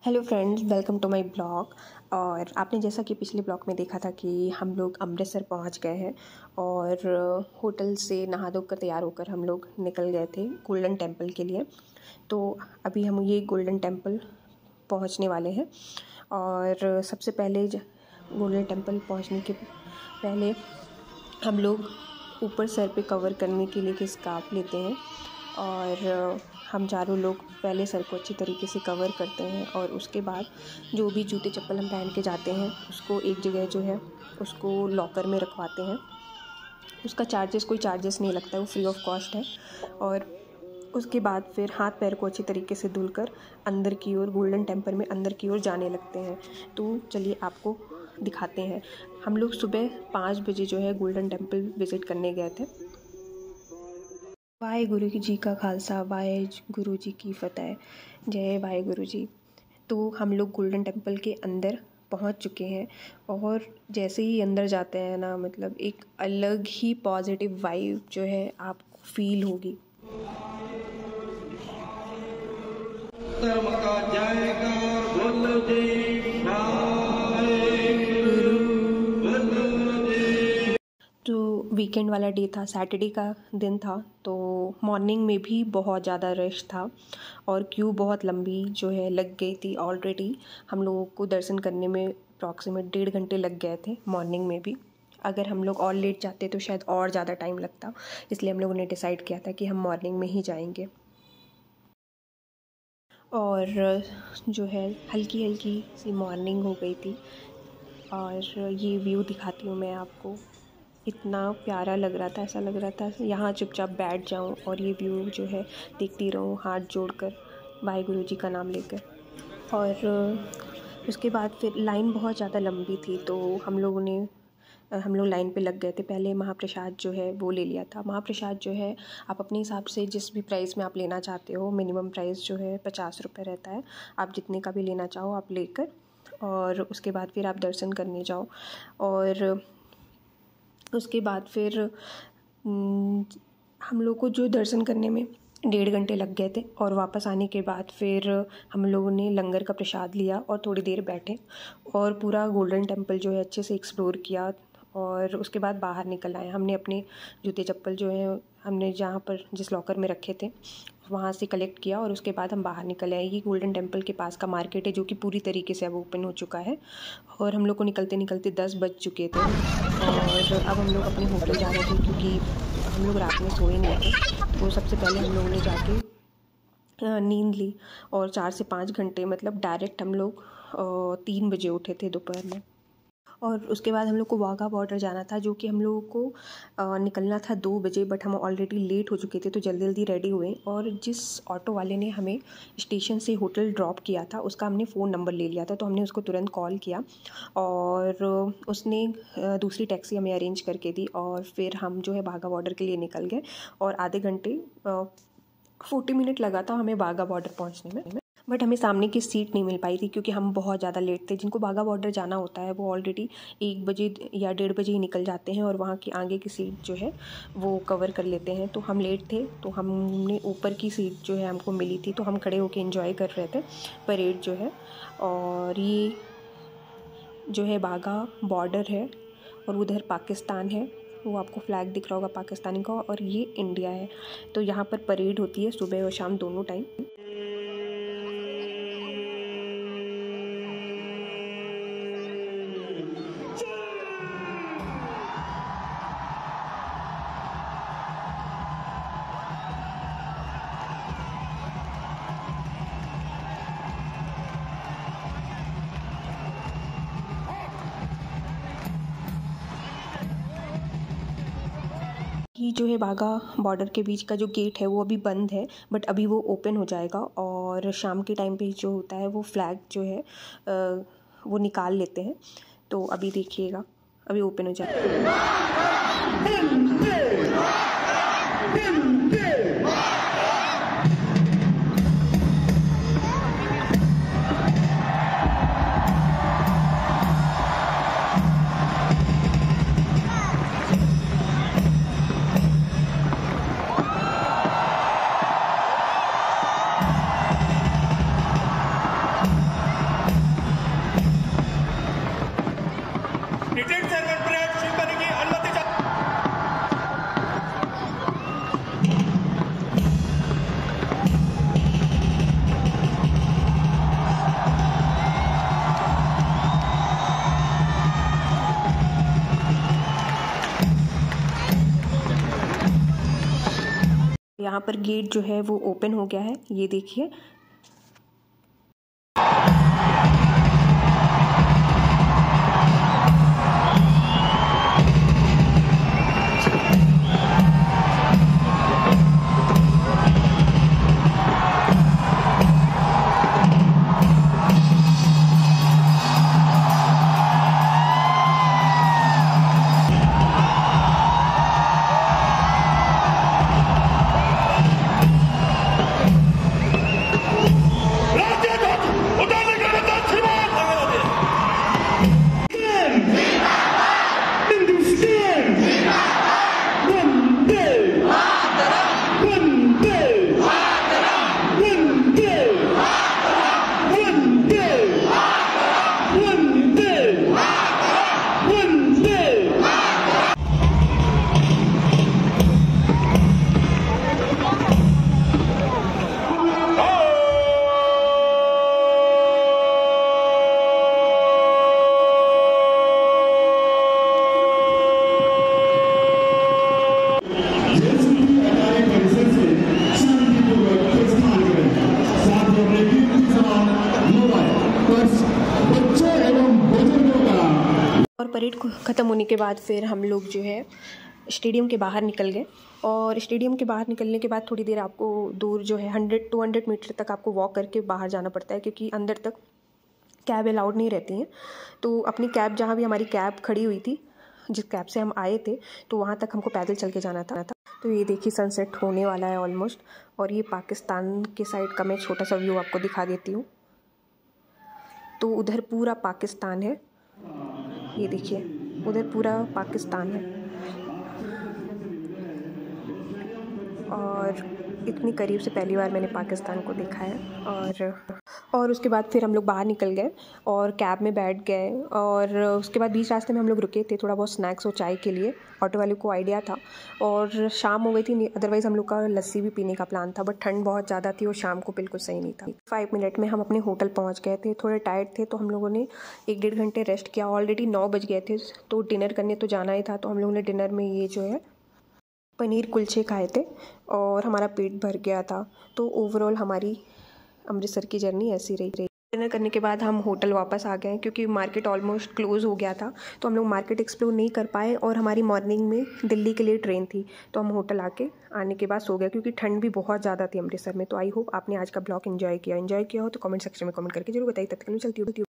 Hello friends, welcome to my blog. और आपने जैसा कि पिछले ब्लॉग में देखा था कि हम लोग अमृतसर पहुंच गए हैं और होटल से नहा धो कर तैयार होकर हम लोग निकल गए थे गोल्डन टेम्पल के लिए। तो अभी हम ये गोल्डन टेम्पल पहुंचने वाले हैं। और सबसे पहले गोल्डन टेम्पल पहुंचने के पहले हम लोग ऊपर सर पे कवर करने के लिए स्कार्फ लेते हैं और हम चारों लोग पहले सर को अच्छी तरीके से कवर करते हैं और उसके बाद जो भी जूते चप्पल हम पहन के जाते हैं उसको एक जगह जो है उसको लॉकर में रखवाते हैं। उसका कोई चार्जेस नहीं लगता है, वो फ्री ऑफ कॉस्ट है। और उसके बाद फिर हाथ पैर को अच्छी तरीके से धुलकर अंदर की ओर गोल्डन टेम्पल में अंदर की ओर जाने लगते हैं। तो चलिए आपको दिखाते हैं। हम लोग सुबह 5 बजे जो है गोल्डन टेम्पल विज़िट करने गए थे। वाहे गुरु जी का खालसा, वाहे गुरु जी की फतेह, जय वाहे गुरु जी। तो हम लोग गोल्डन टेम्पल के अंदर पहुंच चुके हैं और जैसे ही अंदर जाते हैं ना, मतलब एक अलग ही पॉजिटिव वाइब जो है आपको फील होगी। तो वीकेंड वाला डे था, सैटरडे का दिन था, तो मॉर्निंग में भी बहुत ज़्यादा रश था और क्यू बहुत लंबी जो है लग गई थी। ऑलरेडी हम लोगों को दर्शन करने में अप्रॉक्सीमेट 1.5 घंटे लग गए थे मॉर्निंग में भी। अगर हम लोग और लेट जाते तो शायद और ज़्यादा टाइम लगता, इसलिए हम लोगों ने डिसाइड किया था कि हम मॉर्निंग में ही जाएंगे। और जो है हल्की हल्की सी मॉर्निंग हो गई थी और ये व्यू दिखाती हूँ मैं आपको। इतना प्यारा लग रहा था, ऐसा लग रहा था यहाँ चुपचाप बैठ जाऊँ और ये व्यू जो है देखती रहूँ हाथ जोड़कर वाहे गुरु जी का नाम लेकर। और उसके बाद फिर लाइन बहुत ज़्यादा लंबी थी, तो हम लोग लाइन पे लग गए थे। पहले महाप्रसाद जो है वो ले लिया था। महाप्रसाद जो है आप अपने हिसाब से जिस भी प्राइस में आप लेना चाहते हो, मिनिमम प्राइस जो है 50 रुपये रहता है। आप जितने का भी लेना चाहो आप लेकर और उसके बाद फिर आप दर्शन करने जाओ। और उसके बाद फिर हम लोग को जो दर्शन करने में 1.5 घंटे लग गए थे और वापस आने के बाद फिर हम लोगों ने लंगर का प्रसाद लिया और थोड़ी देर बैठे और पूरा गोल्डन टेम्पल जो है अच्छे से एक्सप्लोर किया। और उसके बाद बाहर निकल आए। हमने अपने जूते चप्पल जो है हमने जहाँ पर जिस लॉकर में रखे थे वहाँ से कलेक्ट किया और उसके बाद हम बाहर निकल आए। ये गोल्डन टेम्पल के पास का मार्केट है जो कि पूरी तरीके से अब ओपन हो चुका है और हम लोग को निकलते निकलते 10 बज चुके थे और अब हम लोग अपने होटल जा रहे थे क्योंकि हम लोग रात में सोए नहीं थे। तो सबसे पहले हम लोगों ने जाके नींद ली और 4 से 5 घंटे मतलब डायरेक्ट हम लोग 3 बजे उठे थे दोपहर में। और उसके बाद हम लोग को वाघा बॉर्डर जाना था जो कि हम लोगों को निकलना था 2 बजे, बट हम ऑलरेडी लेट हो चुके थे तो जल्दी जल्दी रेडी हुए। और जिस ऑटो वाले ने हमें स्टेशन से होटल ड्रॉप किया था उसका हमने फ़ोन नंबर ले लिया था, तो हमने उसको तुरंत कॉल किया और उसने दूसरी टैक्सी हमें अरेंज करके दी और फिर हम जो है वाघा बॉर्डर के लिए निकल गए। और आधे घंटे 40 मिनट लगा था हमें वाघा बॉर्डर पहुँचने में, बट हमें सामने की सीट नहीं मिल पाई थी क्योंकि हम बहुत ज़्यादा लेट थे। जिनको वाघा बॉर्डर जाना होता है वो ऑलरेडी 1 बजे या 1:30 बजे ही निकल जाते हैं और वहाँ की आगे की सीट जो है वो कवर कर लेते हैं। तो हम लेट थे तो हमने ऊपर की सीट जो है हमको मिली थी, तो हम खड़े होकर एंजॉय कर रहे थे परेड जो है। और ये जो है वाघा बॉर्डर है और उधर पाकिस्तान है, वो आपको फ्लैग दिख रहा होगा पाकिस्तानी का, और ये इंडिया है। तो यहाँ पर परेड होती है सुबह और शाम दोनों टाइम। ये जो है वाघा बॉर्डर के बीच का जो गेट है वो अभी बंद है, बट अभी वो ओपन हो जाएगा। और शाम के टाइम पे जो होता है वो फ्लैग जो है वो निकाल लेते हैं। तो अभी देखिएगा अभी ओपन हो जाएगा। यहाँ पर गेट जो है वो ओपन हो गया है, ये देखिए। और परेड ख़त्म होने के बाद फिर हम लोग जो है स्टेडियम के बाहर निकल गए। और स्टेडियम के बाहर निकलने के बाद थोड़ी देर आपको दूर जो है 100-200 मीटर तक आपको वॉक करके बाहर जाना पड़ता है, क्योंकि अंदर तक कैब अलाउड नहीं रहती हैं। तो अपनी कैब, जहाँ भी हमारी कैब खड़ी हुई थी, जिस कैब से हम आए थे, तो वहाँ तक हमको पैदल चल के जाना था। तो ये देखिए सनसेट होने वाला है ऑलमोस्ट। और ये पाकिस्तान के साइड का मैं छोटा सा व्यू आपको दिखा देती हूँ। तो उधर पूरा पाकिस्तान है, ये देखिए उधर पूरा पाकिस्तान है। और इतनी करीब से पहली बार मैंने पाकिस्तान को देखा है। और उसके बाद फिर हम लोग बाहर निकल गए और कैब में बैठ गए। और उसके बाद बीच रास्ते में हम लोग रुके थे थोड़ा बहुत स्नैक्स और चाय के लिए। ऑटो वाले को आइडिया था और शाम हो गई थी, अदरवाइज़ हम लोग का लस्सी भी पीने का प्लान था, बट ठंड बहुत ज़्यादा थी और शाम को बिल्कुल सही नहीं था। 5 मिनट में हम अपने होटल पहुँच गए थे। थोड़े टायर्ड थे तो हम लोगों ने 1-1.5 घंटे रेस्ट किया। ऑलरेडी 9 बज गए थे, तो डिनर करने तो जाना ही था। तो हम लोगों ने डिनर में ये जो है पनीर कुलचे खाए थे और हमारा पेट भर गया था। तो ओवरऑल हमारी अमृतसर की जर्नी ऐसी रही। डिनर करने के बाद हम होटल वापस आ गए, क्योंकि मार्केट ऑलमोस्ट क्लोज़ हो गया था। तो हम लोग मार्केट एक्सप्लोर नहीं कर पाए और हमारी मॉर्निंग में दिल्ली के लिए ट्रेन थी। तो हम होटल आने के बाद सो गए, क्योंकि ठंड भी बहुत ज़्यादा थी अमृतसर में। तो आई होप आपने आज का ब्लॉग एंजॉय किया हो तो कमेंट सेक्शन में कमेंट करके जरूर बताइए। तब तक के लिए चलती हूँ।